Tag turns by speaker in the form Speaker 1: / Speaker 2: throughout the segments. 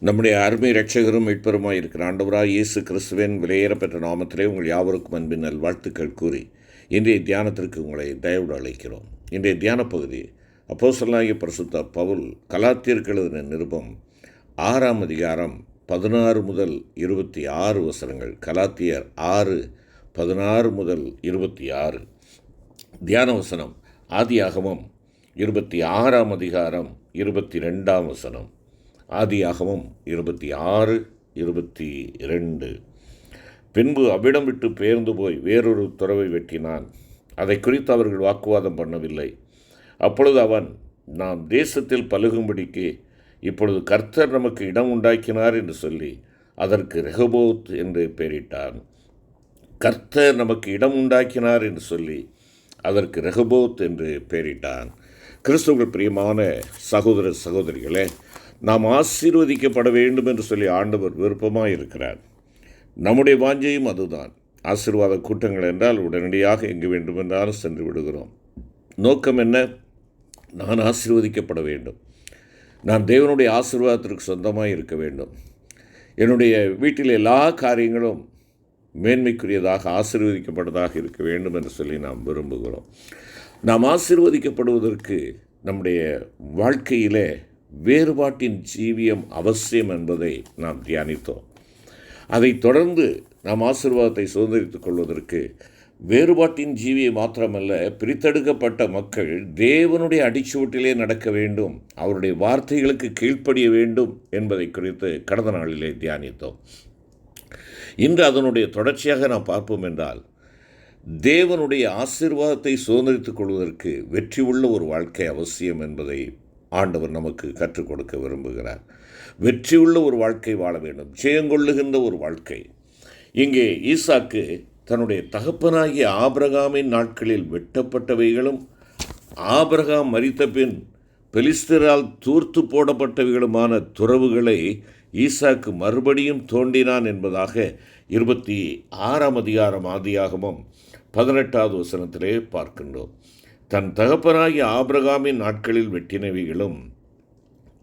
Speaker 1: நம்முடைய அருமை இரட்சகரும் மீட்பருமாய் இருக்கிற ஆண்டவராய் இயேசு கிறிஸ்துவின் விலையேறப்பெற்ற நாமத்திலே உங்கள் யாவருக்கும் அன்பின் நல்வாழ்த்துக்கள் கூறி இன்றைய தியானத்திற்கு உங்களை தயவுடு அழைக்கிறோம். இன்றைய தியான பகுதி அப்போஸ்தலனாகிய பரிசுத்த பவுல் கலாத்தியருக்கு எழுதின நிருபம் 6ஆம் அதிகாரம் 16 முதல் 26 வசனங்கள். கலாத்தியர் 6:16 முதல் 26. தியான வசனம் ஆதியாகமம் 26ஆம் அதிகாரம் 22ஆம் வசனம். ஆதியாகமம் 26:22. பின்பு அவ்விடம் விட்டு பெயர்ந்து போய் வேறொரு துறவை வெட்டினான். அதை குறித்து அவர்கள் வாக்குவாதம் பண்ணவில்லை. அப்பொழுது அவன், நாம் தேசத்தில் பலுகும்படிக்கு இப்பொழுது கர்த்தர் நமக்கு இடம் உண்டாக்கினார் என்று சொல்லி அதற்கு ரெகோபோத் என்று பெயரிட்டான். கர்த்தர் நமக்கு இடம் உண்டாக்கினார் என்று சொல்லி அதற்கு ரெகோபோத் என்று பெயரிட்டான். கிறிஸ்துவுக்குள் பிரியமான சகோதர சகோதரிகளே, நாம் ஆசீர்வதிக்கப்பட வேண்டும் என்று சொல்லி ஆண்டவர் விருப்பமாக இருக்கிறார். நம்முடைய வாஞ்சையும் அதுதான். ஆசீர்வாத கூட்டங்கள் என்றால் உடனடியாக எங்கு வேண்டுமென்றாலும் சென்று விடுகிறோம். நோக்கம் என்ன? நான் ஆசீர்வதிக்கப்பட வேண்டும். நான் தேவனுடைய ஆசீர்வாதத்திற்கு சொந்தமாக இருக்க வேண்டும். என்னுடைய வீட்டில் எல்லா காரியங்களும் மேன்மைக்குரியதாக ஆசீர்வதிக்கப்பட்டதாக இருக்க வேண்டும் என்று சொல்லி நாம் விரும்புகிறோம். நாம் ஆசீர்வதிக்கப்படுவதற்கு நம்முடைய வாழ்க்கையிலே வேறுபாட்டின் ஜீவியம் அவசியம் என்பதை நாம் தியானித்தோம். அதைத் தொடர்ந்து நாம் ஆசீர்வாதத்தை சுதந்திரித்துக் கொள்வதற்கு வேறுபாட்டின் ஜீவியம் மாத்திரமல்ல, பிரித்தெடுக்கப்பட்ட மக்கள் தேவனுடைய அடிச்சுவட்டிலே நடக்க வேண்டும், அவருடைய வார்த்தைகளுக்கு கீழ்ப்படிய வேண்டும் என்பதை குறித்து கடந்த நாளிலே தியானித்தோம். இன்று அதனுடைய தொடர்ச்சியாக நாம் பார்ப்போம் என்றால், தேவனுடைய ஆசீர்வாதத்தை சுதந்திரித்துக் கொள்வதற்கு வெற்றி உள்ள ஒரு வாழ்க்கை அவசியம் என்பதை ஆண்டவர் நமக்கு கற்றுக் கொடுக்க விரும்புகிறார். வெற்றியுள்ள ஒரு வாழ்க்கை வாழ வேண்டும், ஜெயங்கொள்ளுகின்ற ஒரு வாழ்க்கை. இங்கே ஈசாக்கு தன்னுடைய தகப்பனாகிய ஆபிரகாமின் நாட்களில் வெட்டப்பட்டவைகளும் ஆபிரகாம் மரித்த பின் பெலிஸ்தரால் தூர்த்து போடப்பட்டவைகளுமான துறவுகளை ஈசாக்கு மறுபடியும் தோண்டினான் என்பதாக 26ஆம் அதிகாரம் ஆதியாகமம் 18வது வசனத்திலே பார்க்கின்றோம். தன் தகப்பனாகிய ஆபிரகாமின் நாட்களில் வெட்டினவைகளும்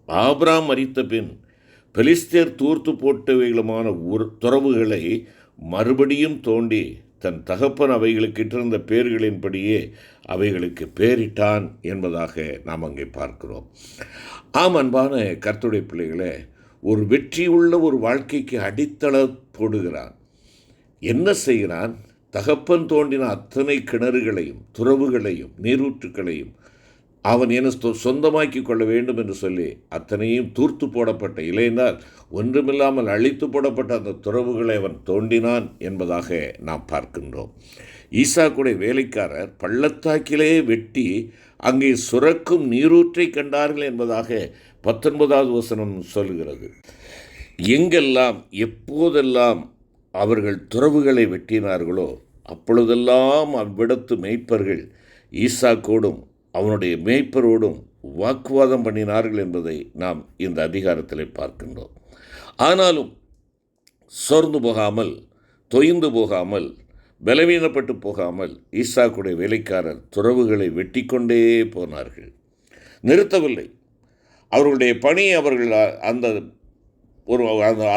Speaker 1: ஆபிரகாம் மரித்த பின் பெலிஸ்தர் தூர்த்து போட்டவைகளுமான துறவுகளை மறுபடியும் தோண்டி தன் தகப்பன் அவைகளுக்கு இட்டிருந்த பேர்களின்படியே அவைகளுக்கு பேரிட்டான் என்பதாக நாம் அங்கே பார்க்கிறோம். ஆம், அன்பான கர்த்தருடைய பிள்ளைகளே, ஒரு வெற்றியுள்ள ஒரு வாழ்க்கைக்கு அடித்தளம் போடுகிறான். என்ன செய்கிறான்? தகப்பன் தோண்டின அத்தனை கிணறுகளையும் துறவுகளையும் நீரூற்றுக்களையும் அவன் என சொந்தமாக்கி கொள்ள வேண்டும் என்று சொல்லி அத்தனையும் தூர்த்து போடப்பட்ட, இல்லைனால் ஒன்றுமில்லாமல் அழித்து போடப்பட்ட அந்த துறவுகளை அவன் தோண்டினான் என்பதாக நாம் பார்க்கின்றோம். ஈசாக்குடைய வேலைக்காரர் பள்ளத்தாக்கிலே வெட்டி அங்கே சுரக்கும் நீரூற்றை கண்டார்கள் என்பதாக 19வது வசனம் சொல்கிறது. எங்கெல்லாம் எப்போதெல்லாம் அவர்கள் துறவுகளை வெட்டினார்களோ அப்பொழுதெல்லாம் அவ்விடத்து மேய்ப்பர்கள் ஈசாக்கோடும் அவனுடைய மேய்ப்பரோடும் வாக்குவாதம் பண்ணினார்கள் என்பதை நாம் இந்த அதிகாரத்தில் பார்க்கின்றோம். ஆனாலும் சோர்ந்து போகாமல், தொய்ந்து போகாமல், பலவீனப்பட்டு போகாமல் ஈசாக்குடைய வேலைக்காரர் துறவுகளை வெட்டி கொண்டே போனார்கள், நிறுத்தவில்லை. அவர்களுடைய பணி அவர்கள்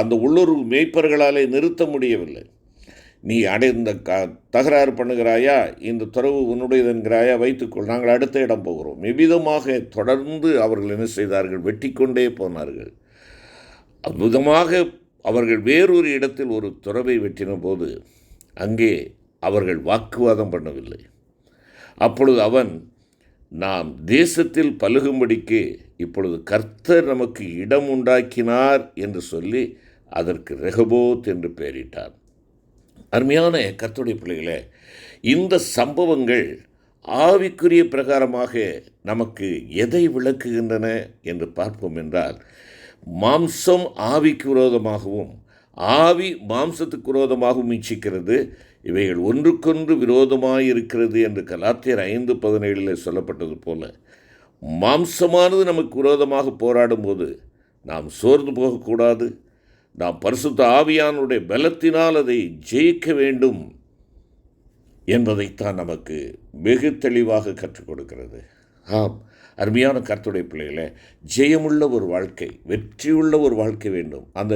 Speaker 1: அந்த உள்ளூர் மேய்ப்பர்களாலே நிறுத்த முடியவில்லை. நீ இந்த தகராறு பண்ணுகிறாயா, இந்த துறவு உன்னுடையது என்கிறாயா, வைத்துக்கொள், நாங்கள் அடுத்த இடம் போகிறோம். எவ்விதமாக தொடர்ந்து அவர்கள் என்ன செய்தார்கள்? வெட்டி கொண்டே போனார்கள். அவ்விதமாக அவர்கள் வேறொரு இடத்தில் ஒரு துறவை வெட்டின போது அங்கே அவர்கள் வாக்குவாதம் பண்ணவில்லை. அப்பொழுது அவன், நாம் தேசத்தில் பலுகும்படிக்கு இப்பொழுது கர்த்தர் நமக்கு இடம் உண்டாக்கினார் என்று சொல்லி அதற்கு ரெகோபோத் என்று பெயரிட்டார். அருமையான கர்த்தருடைய பிள்ளைகளே, இந்த சம்பவங்கள் ஆவிக்குரிய பிரகாரமாக நமக்கு எதை விளக்குகின்றன என்று பார்ப்போம் என்றால், மாம்சம் ஆவிக்கு விரோதமாகவும் ஆவி மாம்சத்துக்கு விரோதமாகவும் இச்சிக்கிறது, இவைகள் ஒன்றுக்கொன்று விரோதமாயிருக்கிறது என்று கலாத்தியர் 5:17 சொல்லப்பட்டது போல, மாம்சமானது நமக்கு விரோதமாக போராடும்போது நாம் சோர்ந்து போகக்கூடாது. நாம் பரிசுத்த ஆவியானுடைய பலத்தினால் அதை ஜெயிக்க வேண்டும் என்பதைத்தான் நமக்கு வெகு தெளிவாக கற்றுக் கொடுக்கிறது. ஆம், அருமையான கர்த்தருடைய பிள்ளைகளே, ஜெயமுள்ள ஒரு வாழ்க்கை, வெற்றியுள்ள ஒரு வாழ்க்கை வேண்டும். அந்த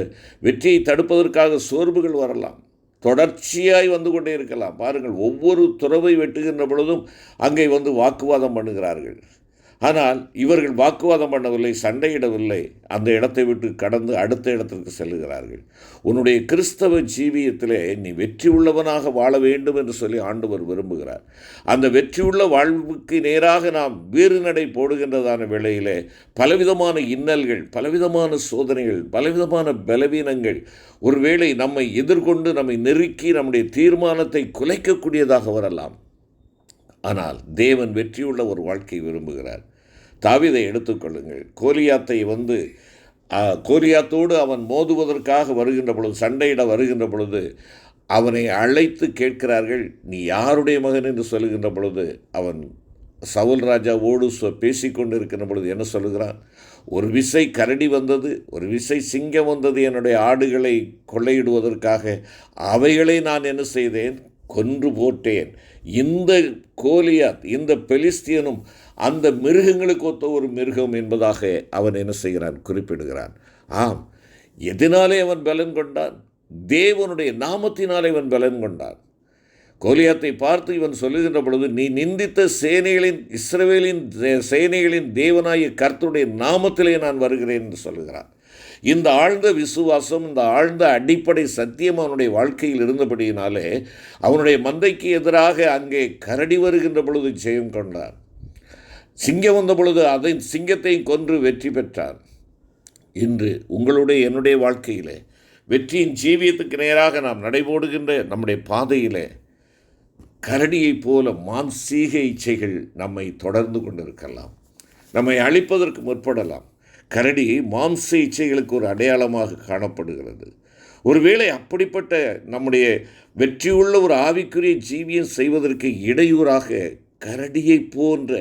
Speaker 1: வெற்றியை தடுப்பதற்காக சோர்வுகள் வரலாம், தொடர்ச்சியாய் வந்து கொண்டே இருக்கலாம். பாருங்கள், ஒவ்வொரு துறவை வெட்டுகின்ற பொழுதும் அங்கே வந்து வாக்குவாதம் பண்ணுகிறார்கள். ஆனால் இவர்கள் வாக்குவாதம் பண்ணவில்லை, சண்டையிடவில்லை, அந்த இடத்தை விட்டு கடந்து அடுத்த இடத்திற்கு செல்லுகிறார்கள். உன்னுடைய கிறிஸ்தவ ஜீவியத்திலே நீ வெற்றி உள்ளவனாக வாழ வேண்டும் என்று சொல்லி ஆண்டவர் விரும்புகிறார். அந்த வெற்றியுள்ள வாழ்வுக்கு நேராக நாம் வேறு நடை போடுகின்றதான வேளையிலே பலவிதமான இன்னல்கள், பலவிதமான சோதனைகள், பலவிதமான பலவீனங்கள் ஒருவேளை நம்மை எதிர்கொண்டு நம்மை நெருக்கி நம்முடைய தீர்மானத்தை குலைக்கக்கூடியதாக வரலாம். ஆனால் தேவன் வெற்றியுள்ள ஒரு வாழ்க்கை விரும்புகிறார். தாவீதை எடுத்துக்கொள்ளுங்கள். கோலியாத்தோடு அவன் மோதுவதற்காக வருகின்ற பொழுது, சண்டையிட வருகின்ற பொழுது அவனை அழைத்து கேட்கிறார்கள், நீ யாருடைய மகன் என்று சொல்லுகின்ற பொழுது அவன் சவுல் ராஜாவோடு பேசிக்கொண்டு இருக்கின்ற பொழுது என்ன சொல்லுகிறான்? ஒரு விசை கரடி வந்தது, ஒரு விசை சிங்கம் வந்தது என்னுடைய ஆடுகளை கொள்ளையிடுவதற்காக, அவைகளை நான் என்ன செய்தேன்? கொன்று போட்டேன். இந்த கோலியாத், இந்த பெலிஸ்தியனும் அந்த மிருகங்களுக்கு ஒத்த ஒரு மிருகம் என்பதாக அவன் என்ன செய்கிறான்? குறிப்பிடுகிறான். ஆம், எதனாலே அவன் பலன் கொண்டான்? தேவனுடைய நாமத்தினாலே அவன் பலன் கொண்டான். கோலியாத்தை பார்த்து இவன் சொல்லுகின்ற பொழுது, நீ நிந்தித்த இஸ்ரவேலின் சேனைகளின் தேவனாய கர்த்தருடைய நாமத்திலே நான் வருகிறேன் என்று சொல்லுகிறான். இந்த ஆழ்ந்த விசுவாசம், இந்த ஆழ்ந்த அடிப்படை சத்தியம் அவனுடைய வாழ்க்கையில் இருந்தபடியினாலே அவனுடைய மந்தைக்கு எதிராக அங்கே கரடி வருகின்ற பொழுது ஜெயம் கொண்டான். சிங்கம் வந்த பொழுது அதை சிங்கத்தையும் கொன்று வெற்றி பெற்றான். இன்று என்னுடைய வாழ்க்கையிலே வெற்றியின் ஜீவியத்துக்கு நேராக நாம் நடைபோடுகின்ற நம்முடைய பாதையிலே கரடியைப் போல மாம்சீக இச்சைகள் நம்மை தொடர்ந்து கொண்டிருக்கலாம், நம்மை அழிப்பதற்கு முற்படலாம். கரடி மாம்ச இச்சைகளுக்கு ஒரு அடையாளமாக காணப்படுகிறது. ஒருவேளை அப்படிப்பட்ட நம்முடைய வெற்றியுள்ள ஒரு ஆவிக்குரிய ஜீவியம் செய்வதற்கு இடையூறாக கரடியை போன்ற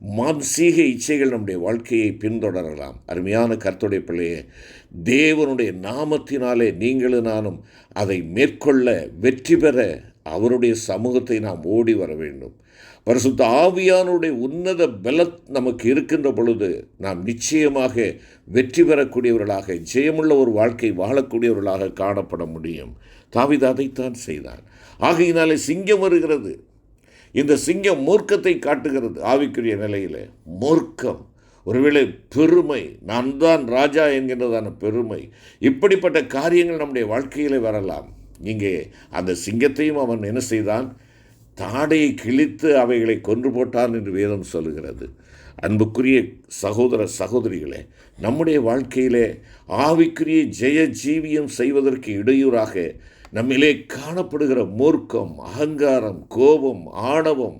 Speaker 1: மாம்சீக இச்சைகள் நம்முடைய வாழ்க்கையை பின்தொடரலாம். அருமையான கர்த்தருடைய பிள்ளையே, தேவனுடைய நாமத்தினாலே நீங்களும் நானும் அதை மேற்கொள்ள, வெற்றி பெற அவருடைய சமூகத்தை நாம் ஓடி வர வேண்டும். பரிசுத்த ஆவியானுடைய உன்னத பலத் நமக்கு இருக்கின்ற பொழுது நாம் நிச்சயமாக வெற்றி பெறக்கூடியவர்களாக, ஜெயமுள்ள ஒரு வாழ்க்கை வாழக்கூடியவர்களாக காணப்பட முடியும். தாவீது அதைத்தான் செய்தான். ஆகையினாலே சிங்கம் வருகிறது. இந்த சிங்கம் மூர்க்கத்தை காட்டுகிறது. ஆவிக்குரிய நிலையில் மூர்க்கம், ஒருவேளை பெருமை, நான் தான் ராஜா என்கின்றதான பெருமை, இப்படிப்பட்ட காரியங்கள் நம்முடைய வாழ்க்கையில் வரலாம். இங்கே அந்த சிங்கத்தையும் அவன் என்ன செய்தான்? தாடையை கிழித்து அவைகளை கொன்று போட்டான் என்று வேதம் சொல்லுகிறது. அன்புக்குரிய சகோதர சகோதரிகளே, நம்முடைய வாழ்க்கையிலே ஆவிக்குரிய ஜெய ஜீவியம் செய்வதற்கு இடையூறாக நம்மிலே காணப்படுகிற மூர்க்கம், அகங்காரம், கோபம், ஆணவம்,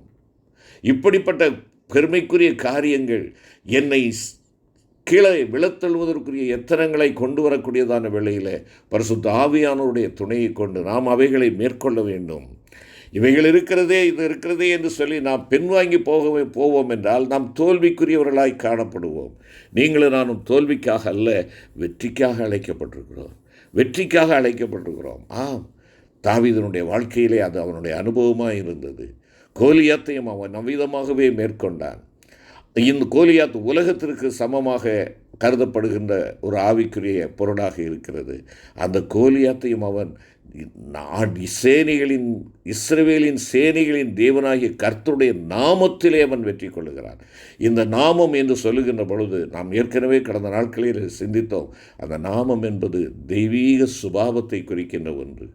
Speaker 1: இப்படிப்பட்ட பெருமைக்குரிய காரியங்கள் என்னை கீழே விழத்தழுவதற்குரிய எத்தனங்களை கொண்டு வரக்கூடியதான வேளையில் பரிசுத்த ஆவியானவருடைய துணையை கொண்டு நாம் அவைகளை மேற்கொள்ள வேண்டும். இவைகள் இருக்கிறதே, இது இருக்கிறதே என்று சொல்லி நாம் பின்வாங்கி போவோம் என்றால் நாம் தோல்விக்குரியவர்களாய் காணப்படுவோம். நீங்களும் நானும் தோல்விக்காக அல்ல, வெற்றிக்காக அழைக்கப்பட்டிருக்கிறோம். வெற்றிக்காக அழைக்கப்பட்டிருக்கிறோம். ஆம், தாவீதனுடைய வாழ்க்கையிலே அது அவனுடைய அனுபவமாக இருந்தது. கோலியாத்தையும் அவன் அவ்விதமாகவே மேற்கொண்டான். இந்த கோலியாத் உலகத்திற்கு சமமாக கருதப்படுகின்ற ஒரு ஆவிக்குரிய பொருளாக இருக்கிறது. அந்த கோலியாத்தையும் அவன் இஸ்ரவேலின் சேனைகளின் தேவனாகிய கர்த்தருடைய நாமத்திலே அவன் வெற்றி கொள்ளுகிறான். இந்த நாமம் என்று சொல்லுகின்ற பொழுது நாம் ஏற்கனவே கடந்த நாட்களில் சிந்தித்தோம். அந்த நாமம் என்பது தெய்வீக சுபாவத்தை குறிக்கின்ற ஒன்று.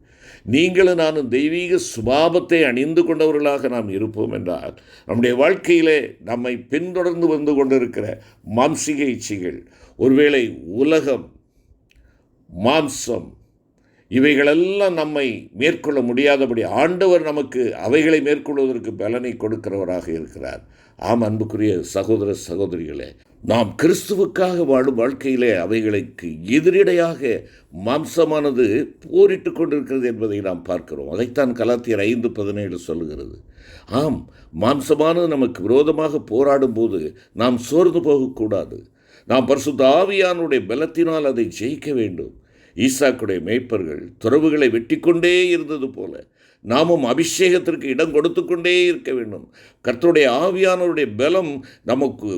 Speaker 1: நீங்களும் நானும் தெய்வீக சுபாவத்தை அணிந்து கொண்டவர்களாக நாம் இருப்போம் என்றால் நம்முடைய வாழ்க்கையிலே நம்மை பின்தொடர்ந்து வந்து கொண்டிருக்கிற மாம்சீக இச்சைகள், ஒருவேளை உலகம், மாம்சம், இவைகளெல்லாம் நம்மை மேற்கொள்ள முடியாதபடி ஆண்டவர் நமக்கு அவைகளை மேற்கொள்வதற்கு பலனை கொடுக்கிறவராக இருக்கிறார். ஆம், அன்புக்குரிய சகோதர சகோதரிகளே, நாம் கிறிஸ்துவுக்காக வாழும் வாழ்க்கையிலே அவைகளுக்கு எதிரிடையாக மாம்சமானது போரிட்டு கொண்டிருக்கிறது என்பதை நாம் பார்க்கிறோம். அதைத்தான் கலாத்தியர் 5:17 சொல்லுகிறது. ஆம், மாம்சமானது நமக்கு விரோதமாக போராடும் போது நாம் சோர்ந்து போகக்கூடாது. நாம் பரிசுத்த ஆவியானுடைய பலத்தினால் அதை ஜெயிக்க வேண்டும். ஈசாக்குடைய மேய்ப்பர்கள் துறவுகளை வெட்டி கொண்டே இருந்தது போல நாமும் அபிஷேகத்திற்கு இடம் கொடுத்து கொண்டே இருக்க வேண்டும். கர்த்தருடைய ஆவியானவருடைய பலம் நமக்கு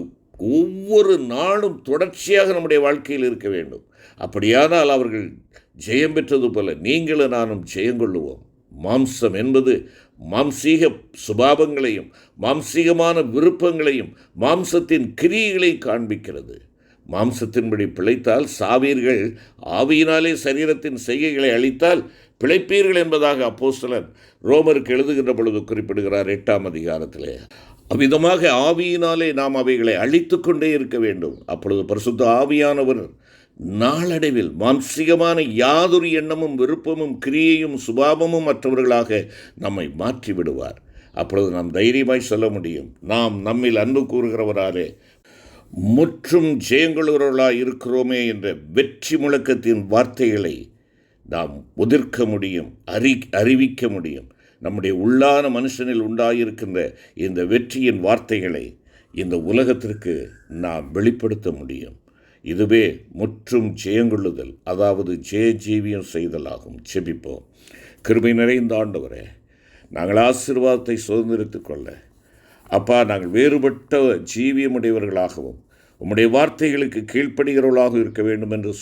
Speaker 1: ஒவ்வொரு நாளும் தொடர்ச்சியாக நம்முடைய வாழ்க்கையில் இருக்க வேண்டும். அப்படியானால் அவர்கள் ஜெயம் பெற்றது போல நீங்களும் நானும் ஜெயங்கொள்ளுவோம். மாம்சம் என்பது மாம்சீக சுபாவங்களையும் மாம்சீகமான விருப்பங்களையும் மாம்சத்தின் கிரியைகளை காண்பிக்கிறது. மாம்சத்தின்படி பிழைத்தால் சாவீர்கள், ஆவியினாலே சரீரத்தின் செய்கைகளை அளித்தால் பிழைப்பீர்கள் என்பதாக அப்போஸ்தலன் ரோமருக்கு எழுதுகின்ற பொழுது குறிப்பிடுகிறார் 8ஆம் அதிகாரத்திலே. அவ்விதமாக ஆவியினாலே நாம் அவைகளை அழித்து கொண்டே இருக்க வேண்டும். அப்பொழுது பரிசுத்த ஆவியானவர் நாளடைவில் மாம்சீகமான யாதொரு எண்ணமும் விருப்பமும் கிரியையும் சுபாவமும் மற்றவர்களாக நம்மை மாற்றி விடுவார். அப்பொழுது நாம் தைரியமாய் சொல்ல முடியும், நாம் நம்மில் அன்பு கூறுகிறவராலே முற்றும் ஜெயங்கொள்கிறவர்களாக இருக்கிறோமே என்ற வெற்றி முழக்கத்தின் வார்த்தைகளை நாம் உதிர்க்க முடியும், அறிவிக்க முடியும். நம்முடைய உள்ளான மனுஷனில் உண்டாயிருக்கின்ற இந்த வெற்றியின் வார்த்தைகளை இந்த உலகத்திற்கு நாம் வெளிப்படுத்த முடியும். இதுவே முற்றும் ஜெயங்கொள்ளுதல், அதாவது ஜீவியம் செய்தலாகும். செபிப்போம். கிருபை நிறைந்த ஆண்டவரே, நாங்கள் ஆசீர்வாதத்தை சுதந்திரித்து கொள்ள அப்பா, நாங்கள் வேறுபட்ட ஜீவியமுடையவர்களாகவும் உம்முடைய வார்த்தைகளுக்கு கீழ்ப்படுகிறவர்களாக இருக்க வேண்டும் என்று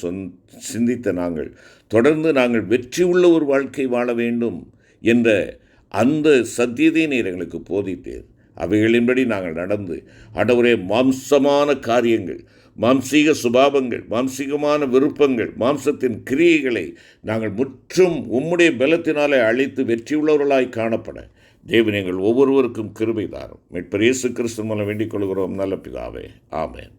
Speaker 1: சிந்தித்த நாங்கள் தொடர்ந்து வெற்றி உள்ள ஒரு வாழ்க்கை வாழ வேண்டும் என்ற அந்த சத்தியத்தை நீர் எங்களுக்கு போதித்தீர். அவைகளின்படி நாங்கள் நடந்து ஆண்டவரே, மாம்சமான காரியங்கள், மாம்சீக சுபாவங்கள், மாம்சீகமான விருப்பங்கள், மாம்சத்தின் கிரியைகளை நாங்கள் முற்றும் உம்முடைய பலத்தினாலே அழித்து வெற்றியுள்ளவர்களாய் காணப்பட தேவன் எங்கள் ஒவ்வொருவருக்கும் கிருபை தாரும். மீட்பர் இயேசு கிறிஸ்து மூலம் வேண்டிக் கொள்கிறோம் நல்ல பிதாவே. ஆமென்.